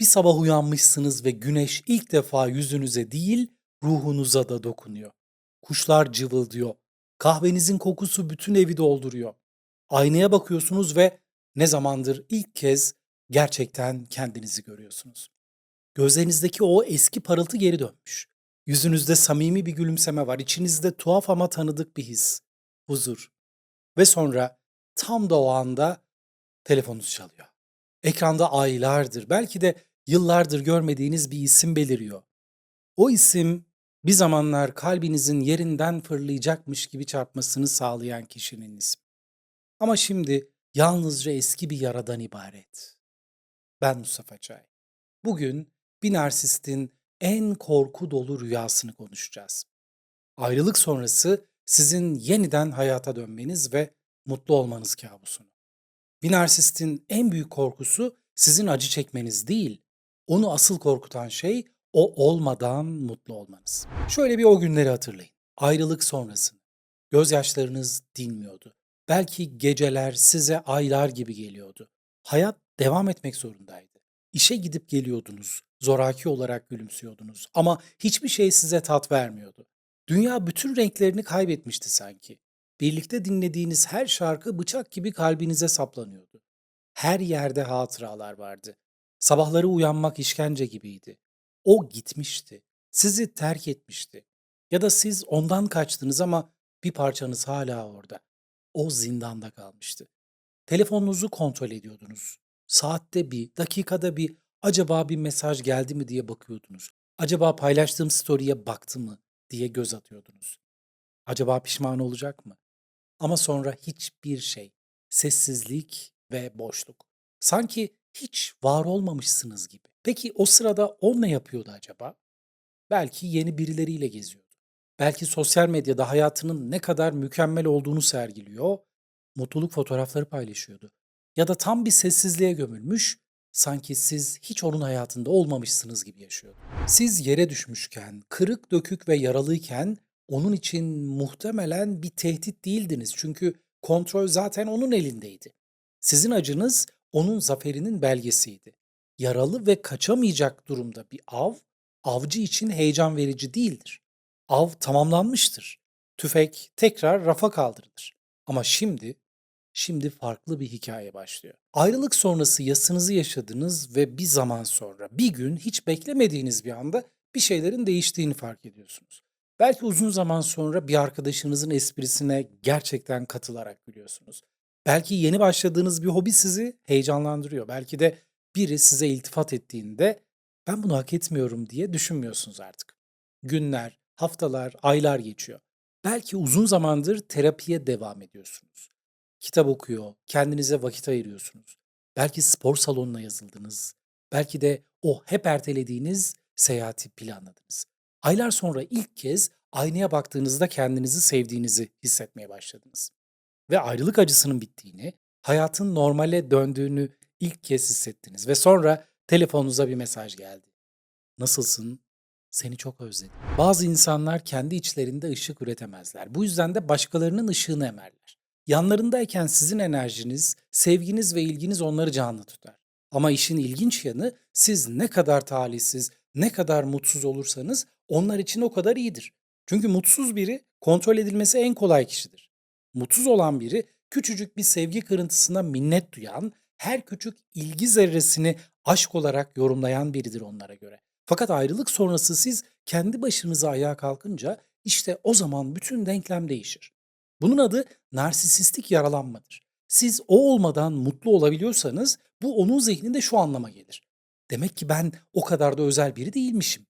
Bir sabah uyanmışsınız ve güneş ilk defa yüzünüze değil, ruhunuza da dokunuyor. Kuşlar cıvıldıyor. Kahvenizin kokusu bütün evi dolduruyor. Aynaya bakıyorsunuz ve ne zamandır ilk kez gerçekten kendinizi görüyorsunuz. Gözlerinizdeki o eski parıltı geri dönmüş. Yüzünüzde samimi bir gülümseme var. İçinizde tuhaf ama tanıdık bir his. Huzur. Ve sonra tam da o anda telefonunuz çalıyor. Ekranda aylardır, belki de yıllardır görmediğiniz bir isim beliriyor. O isim bir zamanlar kalbinizin yerinden fırlayacakmış gibi çarpmasını sağlayan kişinin ismi. Ama şimdi yalnızca eski bir yaradan ibaret. Ben Mustafa Çay. Bugün bir narsistin en korku dolu rüyasını konuşacağız. Ayrılık sonrası sizin yeniden hayata dönmeniz ve mutlu olmanız kabusunu. Bir narsistin en büyük korkusu sizin acı çekmeniz değil, onu asıl korkutan şey o olmadan mutlu olmanız. Şöyle bir o günleri hatırlayın. Ayrılık sonrasını. Gözyaşlarınız dinmiyordu. Belki geceler size aylar gibi geliyordu. Hayat devam etmek zorundaydı. İşe gidip geliyordunuz, zoraki olarak gülümsüyordunuz ama hiçbir şey size tat vermiyordu. Dünya bütün renklerini kaybetmişti sanki. Birlikte dinlediğiniz her şarkı bıçak gibi kalbinize saplanıyordu. Her yerde hatıralar vardı. Sabahları uyanmak işkence gibiydi. O gitmişti. Sizi terk etmişti. Ya da siz ondan kaçtınız ama bir parçanız hala orada. O zindanda kalmıştı. Telefonunuzu kontrol ediyordunuz. Saatte bir, dakikada bir, acaba bir mesaj geldi mi diye bakıyordunuz. Acaba paylaştığım story'e baktı mı diye göz atıyordunuz. Acaba pişman olacak mı? Ama sonra hiçbir şey. Sessizlik ve boşluk. Sanki hiç var olmamışsınız gibi. Peki o sırada o ne yapıyordu acaba? Belki yeni birileriyle geziyordu. Belki sosyal medyada hayatının ne kadar mükemmel olduğunu sergiliyor, mutluluk fotoğrafları paylaşıyordu. Ya da tam bir sessizliğe gömülmüş, sanki siz hiç onun hayatında olmamışsınız gibi yaşıyordu. Siz yere düşmüşken, kırık dökük ve yaralıyken onun için muhtemelen bir tehdit değildiniz. Çünkü kontrol zaten onun elindeydi. Sizin acınız onun zaferinin belgesiydi. Yaralı ve kaçamayacak durumda bir avcı için heyecan verici değildir. Av tamamlanmıştır. Tüfek tekrar rafa kaldırılır. Ama şimdi farklı bir hikaye başlıyor. Ayrılık sonrası yasınızı yaşadınız ve bir zaman sonra, bir gün hiç beklemediğiniz bir anda bir şeylerin değiştiğini fark ediyorsunuz. Belki uzun zaman sonra bir arkadaşınızın esprisine gerçekten katılarak gülüyorsunuz. Belki yeni başladığınız bir hobi sizi heyecanlandırıyor. Belki de biri size iltifat ettiğinde ben bunu hak etmiyorum diye düşünmüyorsunuz artık. Günler, haftalar, aylar geçiyor. Belki uzun zamandır terapiye devam ediyorsunuz. Kitap okuyor, kendinize vakit ayırıyorsunuz. Belki spor salonuna yazıldınız. Belki de o hep ertelediğiniz seyahati planladınız. Aylar sonra ilk kez aynaya baktığınızda kendinizi sevdiğinizi hissetmeye başladınız. Ve ayrılık acısının bittiğini, hayatın normale döndüğünü ilk kez hissettiniz ve sonra telefonunuza bir mesaj geldi. Nasılsın? Seni çok özledim. Bazı insanlar kendi içlerinde ışık üretemezler. Bu yüzden de başkalarının ışığını emerler. Yanlarındayken sizin enerjiniz, sevginiz ve ilginiz onları canlı tutar. Ama işin ilginç yanı siz ne kadar talihsiz, ne kadar mutsuz olursanız onlar için o kadar iyidir. Çünkü mutsuz biri kontrol edilmesi en kolay kişidir. Mutsuz olan biri küçücük bir sevgi kırıntısına minnet duyan, her küçük ilgi zerresini aşk olarak yorumlayan biridir onlara göre. Fakat ayrılık sonrası siz kendi başınıza ayağa kalkınca işte o zaman bütün denklem değişir. Bunun adı narsisistik yaralanmadır. Siz o olmadan mutlu olabiliyorsanız bu onun zihninde şu anlama gelir. Demek ki ben o kadar da özel biri değilmişim.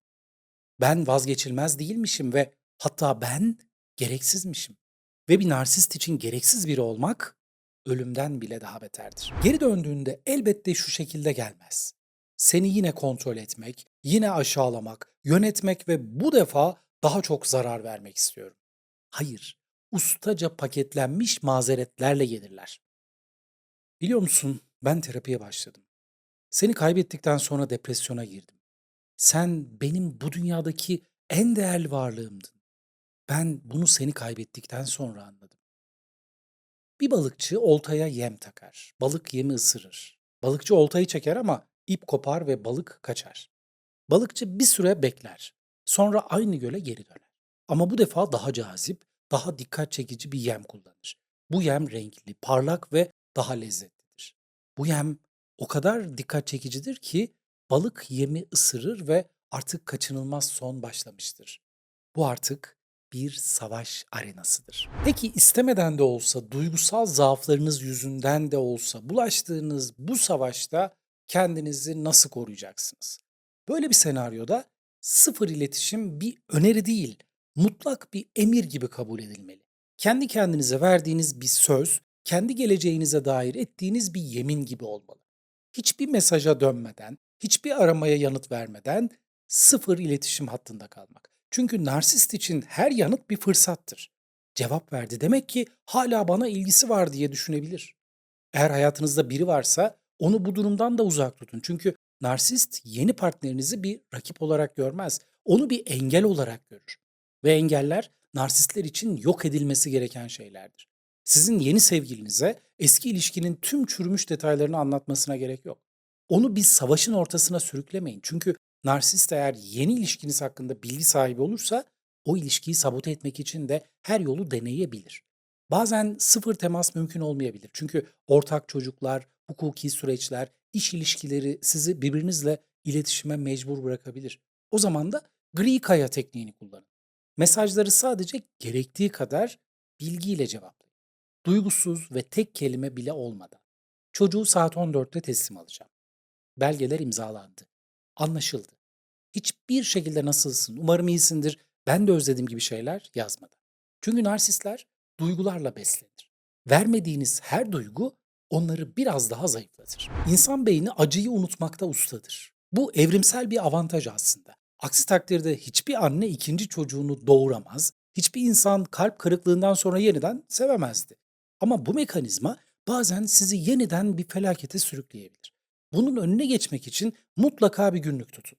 Ben vazgeçilmez değilmişim ve hatta ben gereksizmişim. Ve bir narsist için gereksiz biri olmak ölümden bile daha beterdir. Geri döndüğünde elbette şu şekilde gelmez. Seni yine kontrol etmek, yine aşağılamak, yönetmek ve bu defa daha çok zarar vermek istiyorum. Hayır, ustaca paketlenmiş mazeretlerle gelirler. Biliyor musun, ben terapiye başladım. Seni kaybettikten sonra depresyona girdim. Sen benim bu dünyadaki en değerli varlığımdın. Ben bunu seni kaybettikten sonra anladım. Bir balıkçı oltaya yem takar. Balık yemi ısırır. Balıkçı oltayı çeker ama ip kopar ve balık kaçar. Balıkçı bir süre bekler. Sonra aynı göle geri döner. Ama bu defa daha cazip, daha dikkat çekici bir yem kullanır. Bu yem renkli, parlak ve daha lezzetlidir. Bu yem o kadar dikkat çekicidir ki balık yemi ısırır ve artık kaçınılmaz son başlamıştır. Bu artık bir savaş arenasıdır. Peki istemeden de olsa, duygusal zaaflarınız yüzünden de olsa bulaştığınız bu savaşta kendinizi nasıl koruyacaksınız? Böyle bir senaryoda sıfır iletişim bir öneri değil, mutlak bir emir gibi kabul edilmeli. Kendi kendinize verdiğiniz bir söz, kendi geleceğinize dair ettiğiniz bir yemin gibi olmalı. Hiçbir mesaja dönmeden, hiçbir aramaya yanıt vermeden sıfır iletişim hattında kalmak. Çünkü narsist için her yanıt bir fırsattır. Cevap verdi demek ki hala bana ilgisi var diye düşünebilir. Eğer hayatınızda biri varsa onu bu durumdan da uzak tutun. Çünkü narsist yeni partnerinizi bir rakip olarak görmez. Onu bir engel olarak görür. Ve engeller narsistler için yok edilmesi gereken şeylerdir. Sizin yeni sevgilinize eski ilişkinin tüm çürümüş detaylarını anlatmasına gerek yok. Onu bir savaşın ortasına sürüklemeyin. Çünkü narsist eğer yeni ilişkiniz hakkında bilgi sahibi olursa o ilişkiyi sabote etmek için de her yolu deneyebilir. Bazen sıfır temas mümkün olmayabilir. Çünkü ortak çocuklar, hukuki süreçler, iş ilişkileri sizi birbirinizle iletişime mecbur bırakabilir. O zaman da gri kaya tekniğini kullanın. Mesajları sadece gerektiği kadar bilgiyle cevaplayın. Duygusuz ve tek kelime bile olmadan. Çocuğu saat 14'te teslim alacağım. Belgeler imzalandı. Anlaşıldı. Hiçbir şekilde nasılsın, umarım iyisindir, ben de özledim gibi şeyler yazmadan. Çünkü narsistler duygularla beslenir. Vermediğiniz her duygu onları biraz daha zayıflatır. İnsan beyni acıyı unutmakta ustadır. Bu evrimsel bir avantaj aslında. Aksi takdirde hiçbir anne ikinci çocuğunu doğuramaz, hiçbir insan kalp kırıklığından sonra yeniden sevemezdi. Ama bu mekanizma bazen sizi yeniden bir felakete sürükleyebilir. Bunun önüne geçmek için mutlaka bir günlük tutun.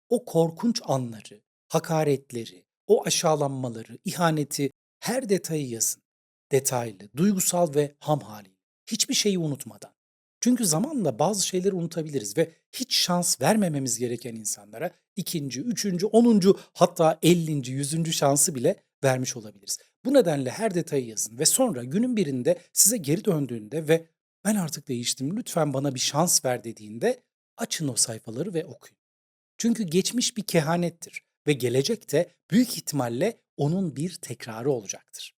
O korkunç anları, hakaretleri, o aşağılanmaları, ihaneti, her detayı yazın. Detaylı, duygusal ve ham haliyle. Hiçbir şeyi unutmadan. Çünkü zamanla bazı şeyleri unutabiliriz ve hiç şans vermememiz gereken insanlara ikinci, üçüncü, onuncu hatta 50. 100. şansı bile vermiş olabiliriz. Bu nedenle her detayı yazın ve sonra günün birinde size geri döndüğünde ve ben artık değiştim lütfen bana bir şans ver dediğinde açın o sayfaları ve okuyun. Çünkü geçmiş bir kehanettir ve gelecek de büyük ihtimalle onun bir tekrarı olacaktır.